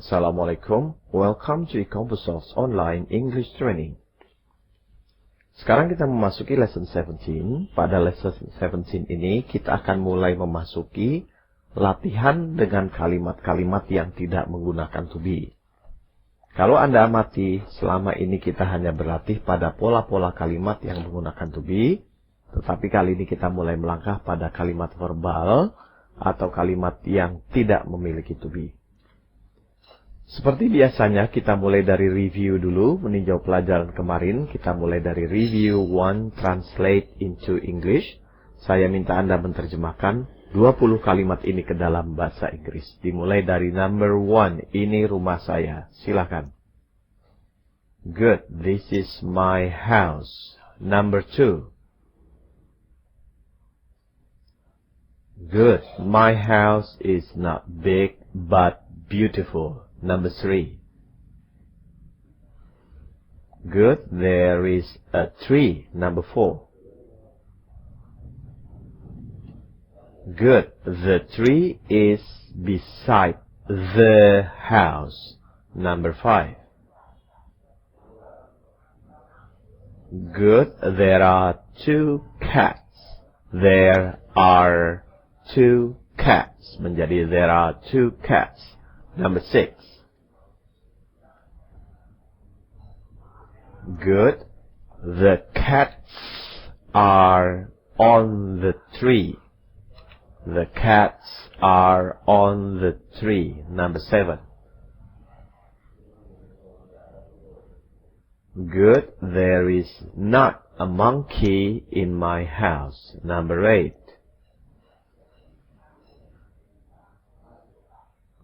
Assalamualaikum, welcome to Compusoft's online English training. Sekarang kita memasuki lesson 17. Pada lesson 17 ini kita akan mulai memasuki latihan dengan kalimat-kalimat yang tidak menggunakan to be. Kalau Anda amati, selama ini kita hanya berlatih pada pola-pola kalimat yang menggunakan to be, tetapi kali ini kita mulai melangkah pada kalimat verbal atau kalimat yang tidak memiliki to be. Seperti biasanya kita mulai dari review dulu, meninjau pelajaran kemarin. Kita mulai dari review 1, translate into English. Saya minta Anda menerjemahkan 20 kalimat ini ke dalam bahasa Inggris. Dimulai dari number 1, ini rumah saya. Silakan. Good, this is my house. Number 2. Good, my house is not big but beautiful. Number 3. Good, there is a tree. Number 4. Good, the tree is beside the house. Number 5. Good, there are 2 cats. There are 2 cats. Menjadi there are 2 cats. Number 6. Good. The cats are on the tree. The cats are on the tree. Number 7. Good. There is not a monkey in my house. Number 8.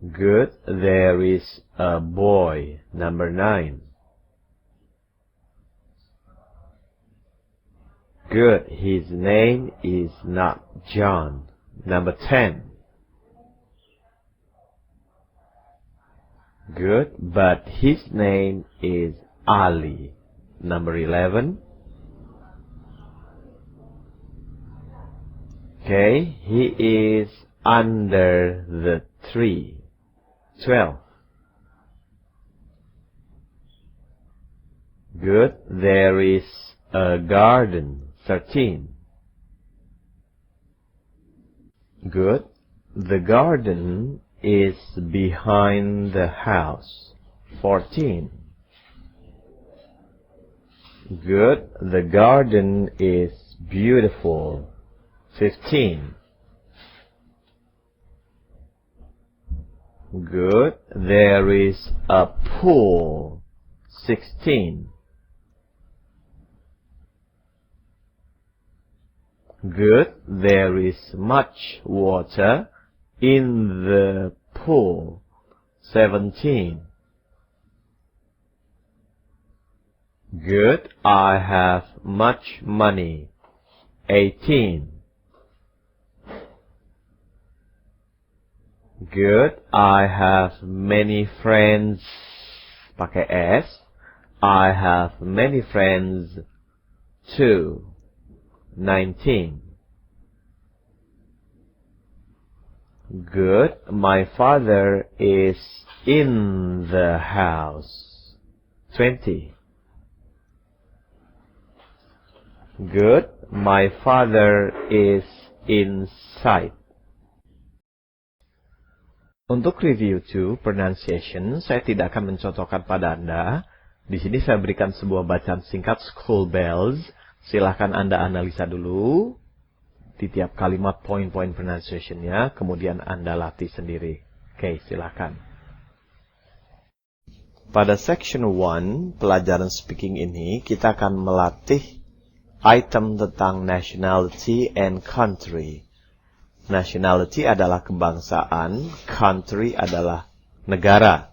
Good. There is a boy. Number 9. Good. His name is not John. Number 10. Good. But his name is Ali. Number 11. Okay. He is under the tree. 12. Good. There is a garden. 13. Good. The garden is behind the house. 14. Good. The garden is beautiful. 15. Good. There is a pool. 16. Good. There is much water in the pool. 17. Good. I have much money. 18. Good. I have many friends. Pakai S. I have many friends too. 19. Good. My father is in the house. 20. Good. My father is inside. Untuk review 2 pronunciation, saya tidak akan mencontohkan pada Anda. Di sini saya berikan sebuah bacaan singkat school bells. Silahkan Anda analisa dulu di tiap kalimat poin-poin pronunciation-nya, kemudian Anda latih sendiri. Oke, silahkan. Pada section 1, pelajaran speaking ini, kita akan melatih item tentang nationality and country. Nationality adalah kebangsaan, country adalah negara.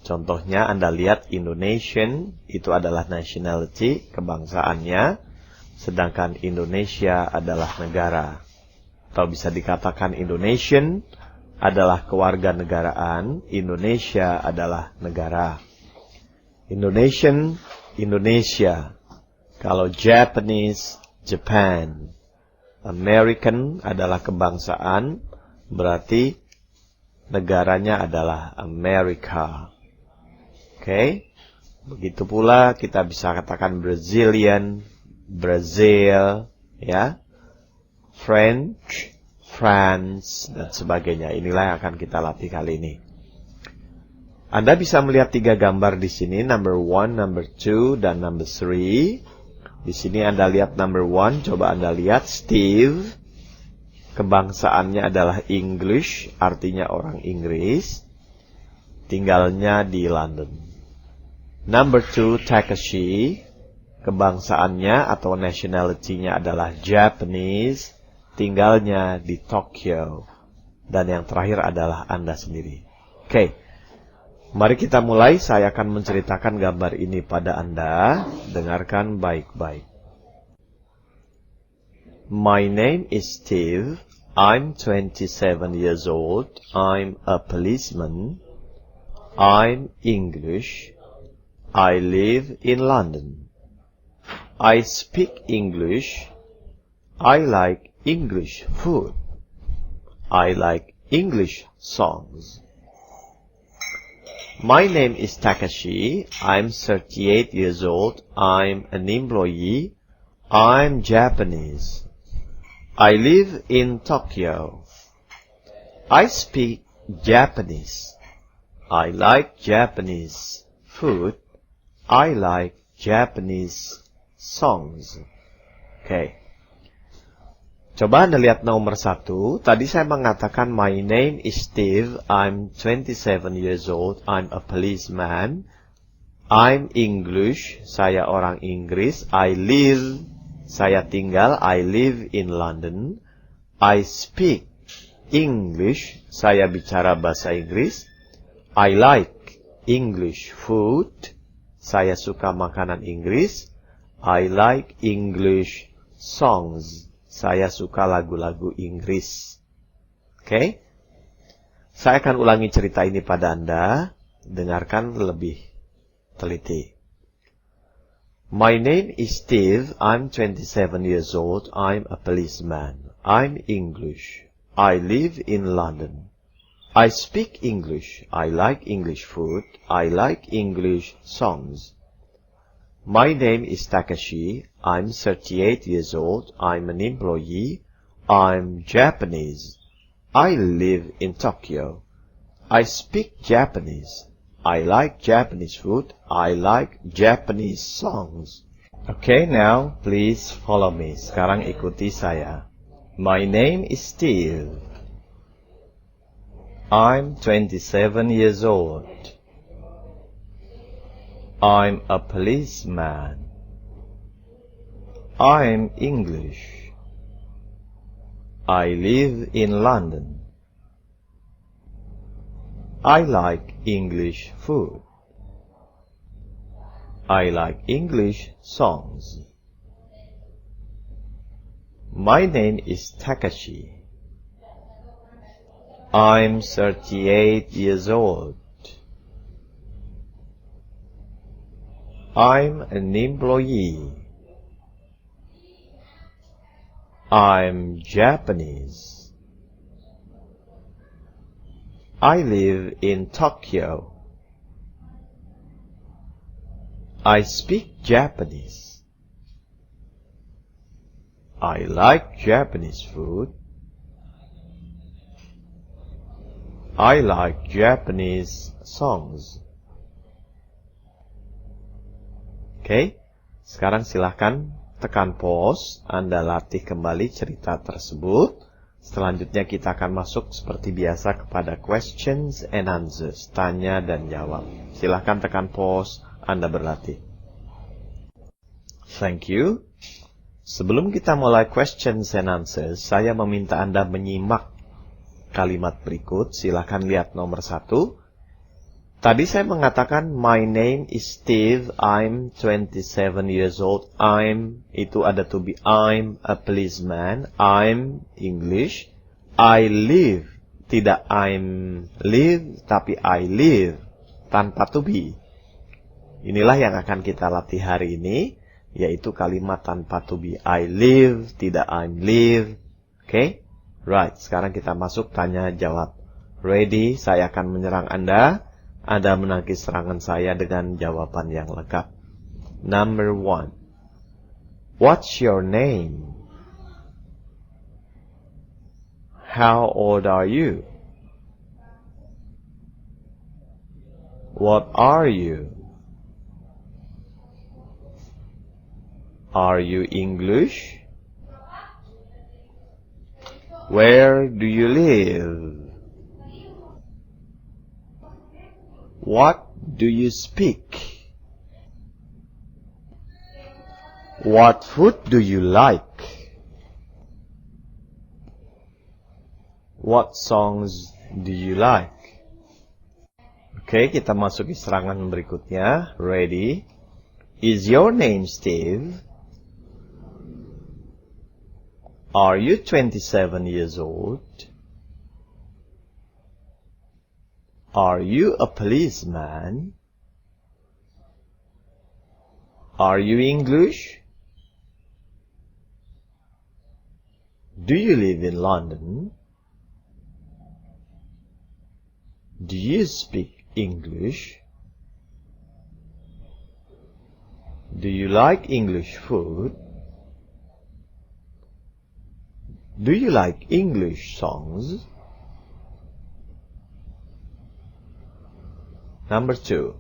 Contohnya Anda lihat Indonesian, itu adalah nationality, kebangsaannya. Sedangkan Indonesia adalah negara. Atau bisa dikatakan Indonesian adalah kewarganegaraan, Indonesia adalah negara. Indonesian, Indonesia. Kalau Japanese, Japan. American adalah kebangsaan, berarti negaranya adalah Amerika. Oke. Begitu pula kita bisa katakan Brazilian, Brazil, ya. French, France, dan sebagainya. Inilah yang akan kita latih kali ini. Anda bisa melihat 3 gambar di sini, number 1, number 2, dan number 3. Di sini Anda lihat number 1, coba Anda lihat Steve. Kebangsaannya adalah English, artinya orang Inggris. Tinggalnya di London. Number 2, Takashi. Kebangsaannya atau nationality-nya adalah Japanese. Tinggalnya di Tokyo. Dan yang terakhir adalah Anda sendiri. Oke. Mari kita mulai. Saya akan menceritakan gambar ini pada Anda. Dengarkan baik-baik. My name is Steve. I'm 27 years old. I'm a policeman. I'm English. I live in London. I speak English. I like English food. I like English songs. My name is Takashi. I'm 38 years old. I'm an employee. I'm Japanese. I live in Tokyo. I speak Japanese. I like Japanese food. I like Japanese songs. Oke. Coba Anda lihat nomor 1. Tadi saya mengatakan my name is Steve. I'm 27 years old. I'm a policeman. I'm English. Saya orang Inggris. I live. Saya tinggal. I live in London. I speak English. Saya bicara bahasa Inggris. I like English food. Saya suka makanan Inggris. I like English songs. Saya suka lagu-lagu Inggris. Oke? Saya akan ulangi cerita ini pada Anda. Dengarkan lebih teliti. My name is Steve. I'm 27 years old. I'm a policeman. I'm English. I live in London. I speak English. I like English food. I like English songs. My name is Takashi. I'm 38 years old. I'm an employee. I'm Japanese. I live in Tokyo. I speak Japanese. I like Japanese food. I like Japanese songs. Okay, now please follow me. Sekarang ikuti saya. My name is Steve. I'm 27 years old. I'm a policeman. I'm English. I live in London. I like English food. I like English songs. My name is Takashi. I'm 38 years old. I'm an employee. I'm Japanese. I live in Tokyo. I speak Japanese. I like Japanese food. I like Japanese songs. Oke, sekarang silahkan tekan pause. Anda latih kembali cerita tersebut. Selanjutnya kita akan masuk seperti biasa kepada questions and answers. Tanya dan jawab. Silahkan tekan pause. Anda berlatih. Thank you. Sebelum kita mulai questions and answers, saya meminta Anda menyimak kalimat berikut. Silahkan lihat nomor 1. Tadi saya mengatakan my name is Steve. I'm 27 years old. I'm itu ada to be. I'm a policeman. I'm English. I live. Tidak I'm live, tapi I live tanpa to be. Inilah yang akan kita latih hari ini, yaitu kalimat tanpa to be. I live, tidak I'm live. Oke? Right, sekarang kita masuk tanya jawab. Ready, saya akan menyerang Anda. Anda menangkis serangan saya dengan jawaban yang lengkap. Number 1. What's your name? How old are you? What are you? Are you English? Where do you live? What do you speak? What food do you like? What songs do you like? Oke, kita masuki serangan berikutnya. Ready? Is your name Steve? Are you 27 years old? Are you a policeman? Are you English? Do you live in London? Do you speak English? Do you like English food? Do you like English songs? Number 2.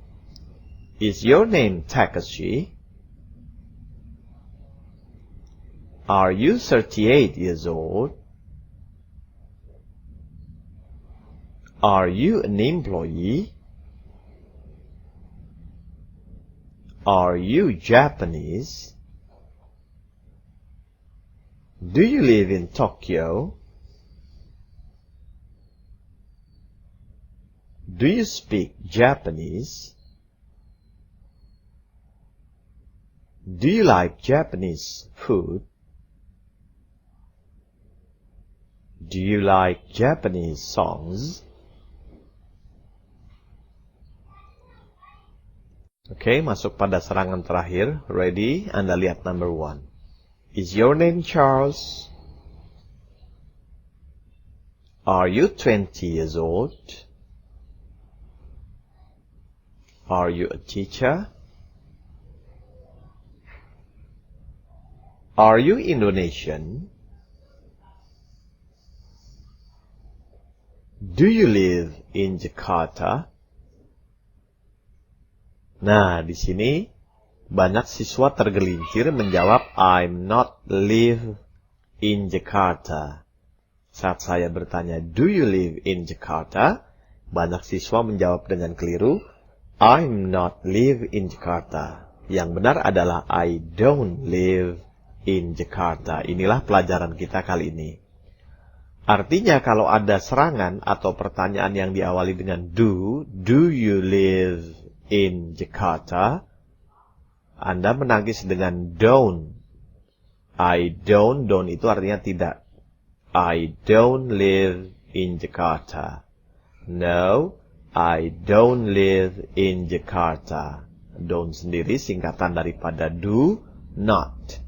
Is your name Takashi? Are you 38 years old? Are you an employee? Are you Japanese? Do you live in Tokyo? Do you speak Japanese? Do you like Japanese food? Do you like Japanese songs? Oke, masuk pada serangan terakhir. Ready? Anda lihat number 1. Is your name Charles? Are you 20 years old? Are you a teacher? Are you Indonesian? Do you live in Jakarta? Nah, di sini banyak siswa tergelincir menjawab I'm not live in Jakarta. Saat saya bertanya, do you live in Jakarta? Banyak siswa menjawab dengan keliru, I'm not live in Jakarta. Yang benar adalah I don't live in Jakarta. Inilah pelajaran kita kali ini. Artinya kalau ada serangan atau pertanyaan yang diawali dengan do you live in Jakarta? Anda menangkis dengan don't. I don't itu artinya tidak. I don't live in Jakarta. No, I don't live in Jakarta. Don't sendiri singkatan daripada do not.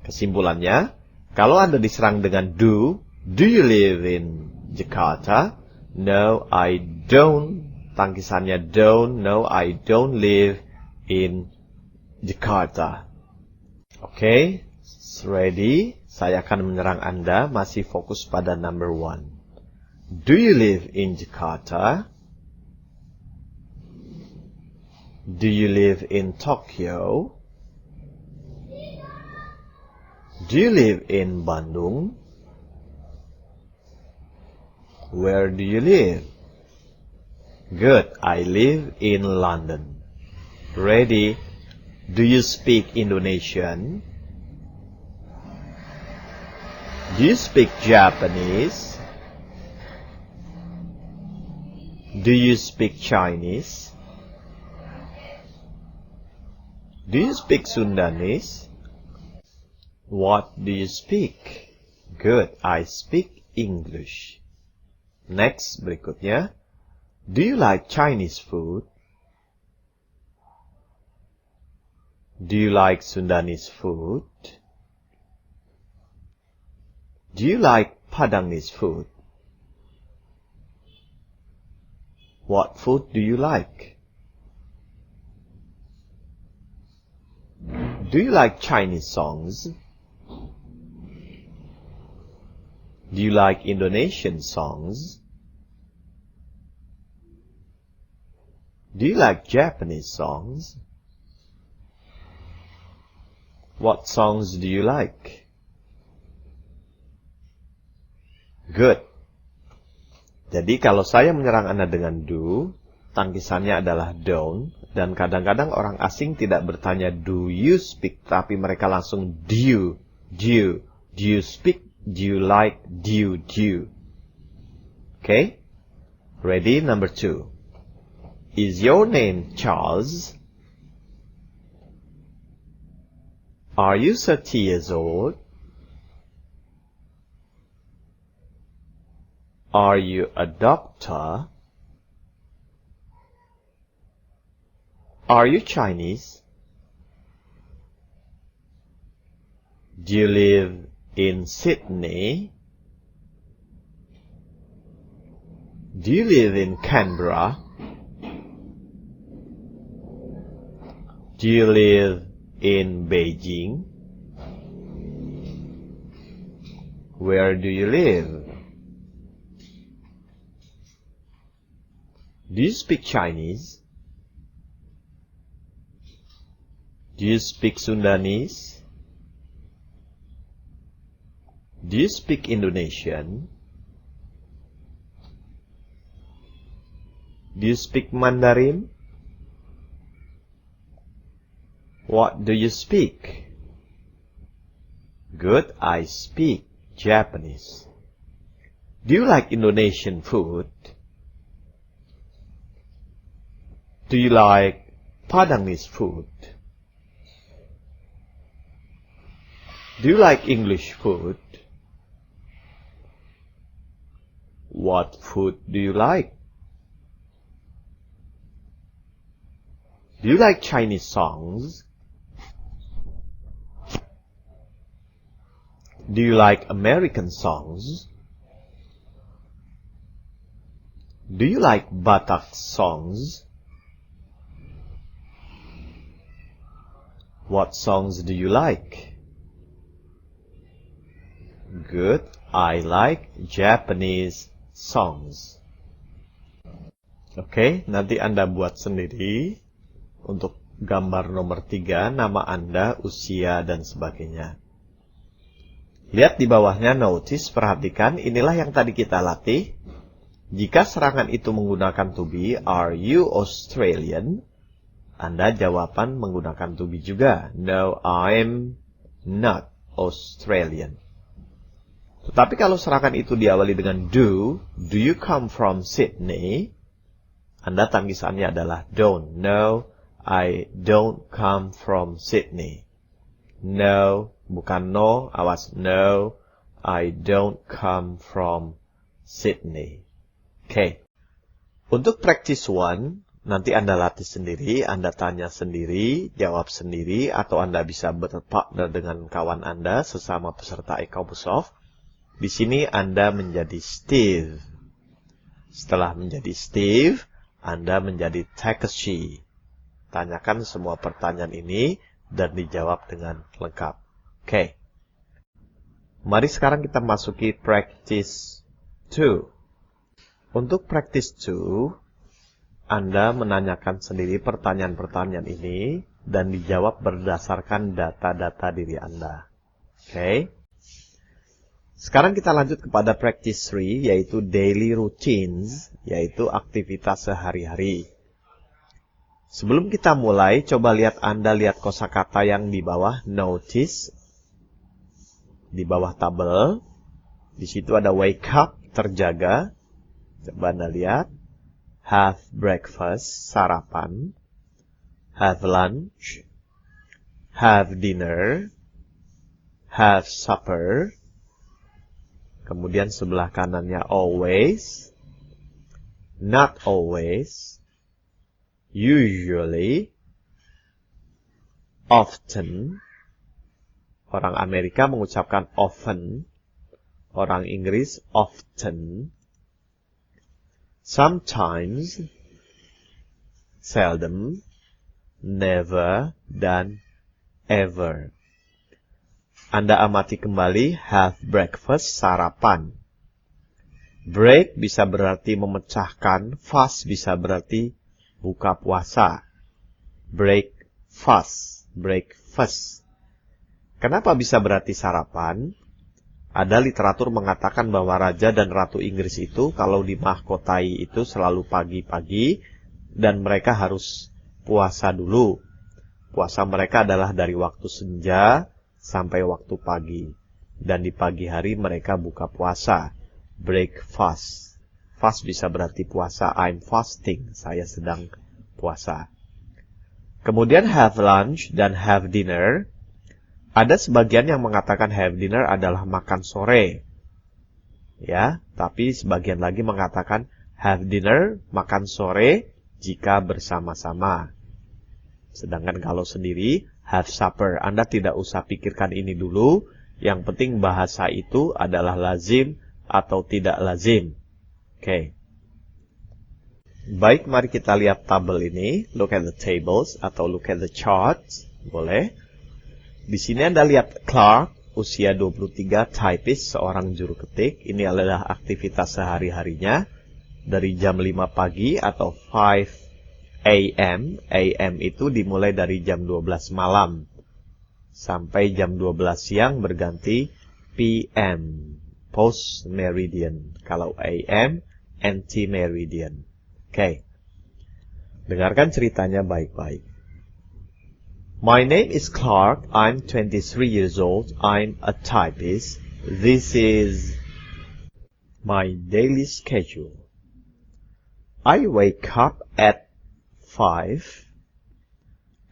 Kesimpulannya, kalau Anda diserang dengan do you live in Jakarta? No, I don't. Tangkisannya don't. No, I don't live in Jakarta. Oke, ready? Saya akan menyerang Anda, masih fokus pada number 1. Do you live in Jakarta? Do you live in Tokyo? Do you live in Bandung? Where do you live? Good, I live in London. Ready? Do you speak Indonesian? Do you speak Japanese? Do you speak Chinese? Do you speak Sundanese? What do you speak? Good, I speak English. Next, berikutnya. Do you like Chinese food? Do you like Sundanese food? Do you like Padanese food? What food do you like? Do you like Chinese songs? Do you like Indonesian songs? Do you like Japanese songs? What songs do you like? Good. Jadi kalau saya menyerang Anda dengan do, tangkisannya adalah don't, dan kadang-kadang orang asing tidak bertanya do you speak, tapi mereka langsung do you speak, do you like, do. Okay? Ready? Number 2. Is your name Charles? Are you 30 years old? Are you a doctor? Are you Chinese? Do you live in Sydney? Do you live in Canberra? Do you live in Beijing? Where do you live? Do you speak Chinese? Do you speak Sundanese? Do you speak Indonesian? Do you speak Mandarin? What do you speak? Good, I speak Japanese. Do you like Indonesian food? Do you like Padangese food? Do you like English food? What food do you like? Do you like Chinese songs? Do you like American songs? Do you like Batak songs? What songs do you like? Good, I like Japanese songs. Oke, nanti Anda buat sendiri untuk gambar nomor 3, nama Anda, usia, dan sebagainya. Lihat di bawahnya, notice, perhatikan, inilah yang tadi kita latih. Jika serangan itu menggunakan to be, are you Australian? Anda jawaban menggunakan to be juga. No, I'm not Australian. Tetapi kalau serangan itu diawali dengan do you come from Sydney? Anda tangkisannya adalah don't. No, I don't come from Sydney. No, bukan no, awas. No, I don't come from Sydney. Oke. Untuk practice 1, nanti Anda latih sendiri, Anda tanya sendiri, jawab sendiri, atau Anda bisa berpartner dengan kawan Anda sesama peserta e-Compusoft. Di sini Anda menjadi Steve. Setelah menjadi Steve, Anda menjadi Takeshi. Tanyakan semua pertanyaan ini dan dijawab dengan lengkap. Oke. Mari sekarang kita masuki practice 2. Untuk practice 2, Anda menanyakan sendiri pertanyaan-pertanyaan ini dan dijawab berdasarkan data-data diri Anda. Oke. Sekarang kita lanjut kepada practice 3, yaitu daily routines, yaitu aktivitas sehari-hari. Sebelum kita mulai, coba Anda lihat kosakata yang di bawah notice, di bawah tabel. Di situ ada wake up, terjaga. Coba Anda lihat. Have breakfast, sarapan. Have lunch. Have dinner. Have supper. Kemudian sebelah kanannya always. Not always. Usually. Often. Orang Amerika mengucapkan often. Orang Inggris often. Sometimes. seldom, never, dan ever. Anda amati kembali have breakfast, sarapan. Break bisa berarti memecahkan, fast bisa berarti buka puasa. Breakfast, breakfast. Kenapa bisa berarti sarapan? Ada literatur mengatakan bahwa Raja dan Ratu Inggris itu kalau dimahkotai itu selalu pagi-pagi dan mereka harus puasa dulu. Puasa mereka adalah dari waktu senja sampai waktu pagi. Dan di pagi hari mereka buka puasa. Breakfast. Fast bisa berarti puasa. I'm fasting. Saya sedang puasa. Kemudian have lunch dan have dinner. Ada sebagian yang mengatakan have dinner adalah makan sore. Ya, tapi sebagian lagi mengatakan have dinner, makan sore jika bersama-sama. Sedangkan kalau sendiri, have supper. Anda tidak usah pikirkan ini dulu. Yang penting bahasa itu adalah lazim atau tidak lazim. Oke. Baik, mari kita lihat tabel ini. Look at the tables atau look at the charts. Boleh. Di sini Anda lihat Clark, usia 23, typist, seorang juru ketik. Ini adalah aktivitas sehari-harinya. Dari jam 5 pagi atau 5 AM. AM itu dimulai dari jam 12 malam. Sampai jam 12 siang berganti PM. Post meridian. Kalau AM, anti meridian. Oke. Dengarkan ceritanya baik-baik. My name is Clark. I'm 23 years old. I'm a typist. This is my daily schedule. I wake up at 5.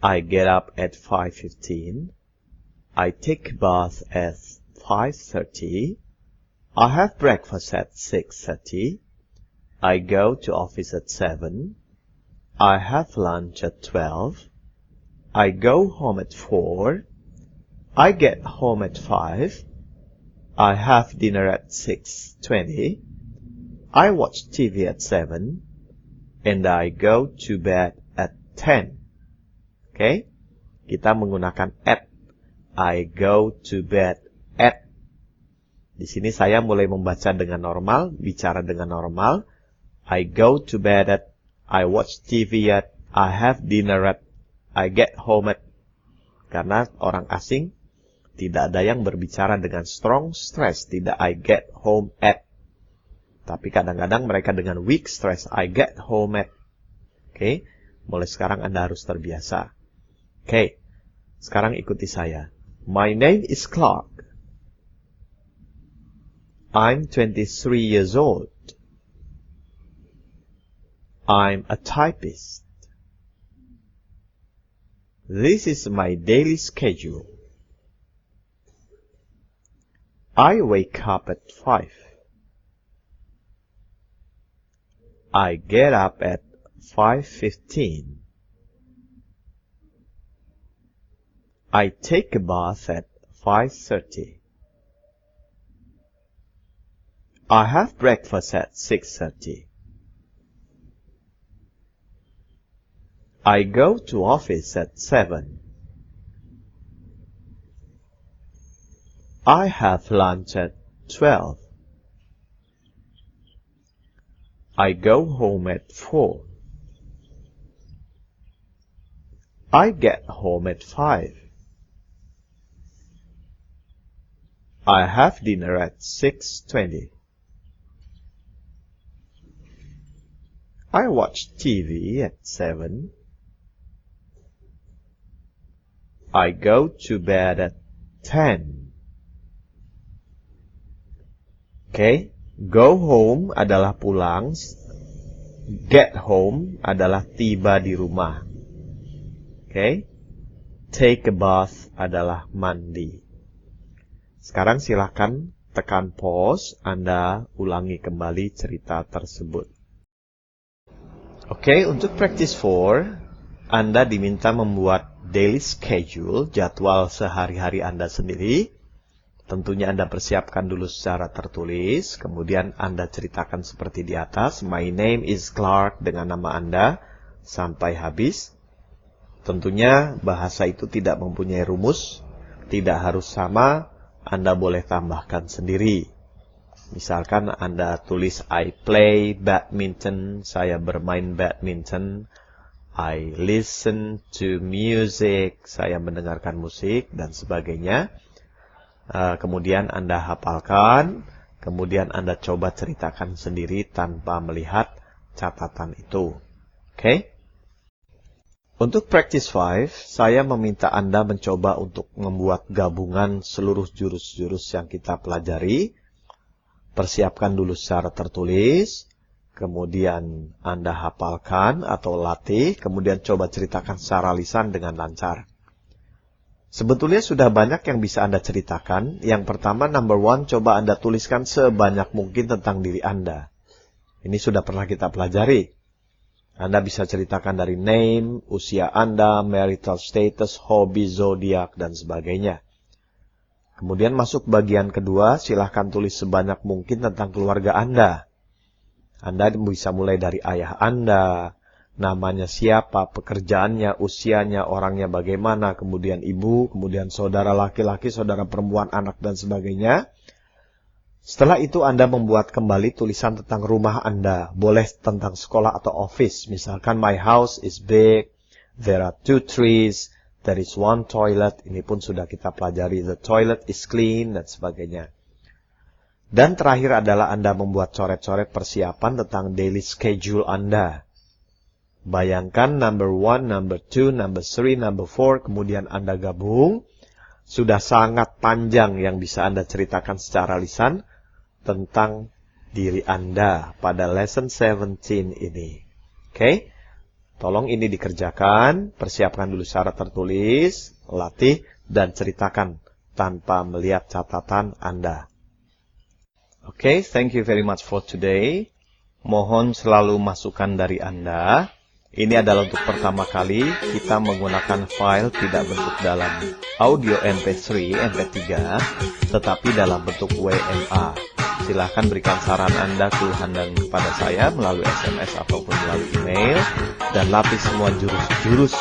I get up at 5:15. I take a bath at 5:30. I have breakfast at 6:30. I go to office at 7. I have lunch at 12. I go home at 4. I get home at 5. I have dinner at 6:20. I watch TV at 7. And I go to bed at 10. Oke? Kita menggunakan at. I go to bed at. Di sini saya mulai membaca dengan normal, bicara dengan normal. I go to bed at. I watch TV at. I have dinner at. I get home at. Karena orang asing tidak ada yang berbicara dengan strong stress. Tidak I get home at. Tapi kadang-kadang mereka dengan weak stress. I get home at. Oke. Mulai sekarang Anda harus terbiasa. Oke. Sekarang ikuti saya. My name is Clark. I'm 23 years old. I'm a typist. This is my daily schedule. I wake up at 5. I get up at 5:15. I take a bath at 5:30. I have breakfast at 6:30. I go to office at 7. I have lunch at 12. I go home at 4. I get home at 5. I have dinner at 6:20. I watch TV at 7. I go to bed at 10. Oke, go home adalah pulang, get home adalah tiba di rumah. Oke, take a bath adalah mandi. Sekarang silakan tekan pause, Anda ulangi kembali cerita tersebut. Oke, untuk practice 4, Anda diminta membuat daily schedule, jadwal sehari-hari Anda sendiri. Tentunya Anda persiapkan dulu secara tertulis, kemudian Anda ceritakan seperti di atas. My name is Clark dengan nama Anda. sampai habis. Tentunya bahasa itu tidak mempunyai rumus, tidak harus sama, Anda boleh tambahkan sendiri. Misalkan Anda tulis I play badminton, saya bermain badminton. I listen to music, saya mendengarkan musik, dan sebagainya. Kemudian Anda hafalkan, kemudian Anda coba ceritakan sendiri tanpa melihat catatan itu. Oke? Untuk practice 5, saya meminta Anda mencoba untuk membuat gabungan seluruh jurus-jurus yang kita pelajari. Persiapkan dulu secara tertulis, kemudian Anda hafalkan atau latih, kemudian coba ceritakan secara lisan dengan lancar. Sebetulnya sudah banyak yang bisa Anda ceritakan. Yang pertama, number 1, coba Anda tuliskan sebanyak mungkin tentang diri Anda. Ini sudah pernah kita pelajari. Anda bisa ceritakan dari name, usia Anda, marital status, hobi, zodiak, dan sebagainya. Kemudian masuk bagian kedua, silahkan tulis sebanyak mungkin tentang keluarga Anda. Anda bisa mulai dari ayah Anda, namanya siapa, pekerjaannya, usianya, orangnya bagaimana, kemudian ibu, kemudian saudara laki-laki, saudara perempuan, anak, dan sebagainya. Setelah itu Anda membuat kembali tulisan tentang rumah Anda. Boleh tentang sekolah atau office. Misalkan, my house is big, there are 2 trees, there is 1 toilet. Ini pun sudah kita pelajari. The toilet is clean, dan sebagainya. Dan terakhir adalah Anda membuat coret-coret persiapan tentang daily schedule Anda. Bayangkan number 1, number 2, number 3, number 4, kemudian Anda gabung. Sudah sangat panjang yang bisa Anda ceritakan secara lisan tentang diri Anda pada lesson 17 ini. Oke? Tolong ini dikerjakan, persiapkan dulu secara tertulis, latih, dan ceritakan tanpa melihat catatan Anda. Oke, thank you very much for today. Mohon selalu masukan dari Anda. Ini adalah untuk pertama kali kita menggunakan file tidak bentuk dalam audio MP3, MP3, tetapi dalam bentuk WMA. Silahkan berikan saran Anda, keluhan dan kepada saya melalui SMS ataupun melalui email. Dan latih semua jurus-jurus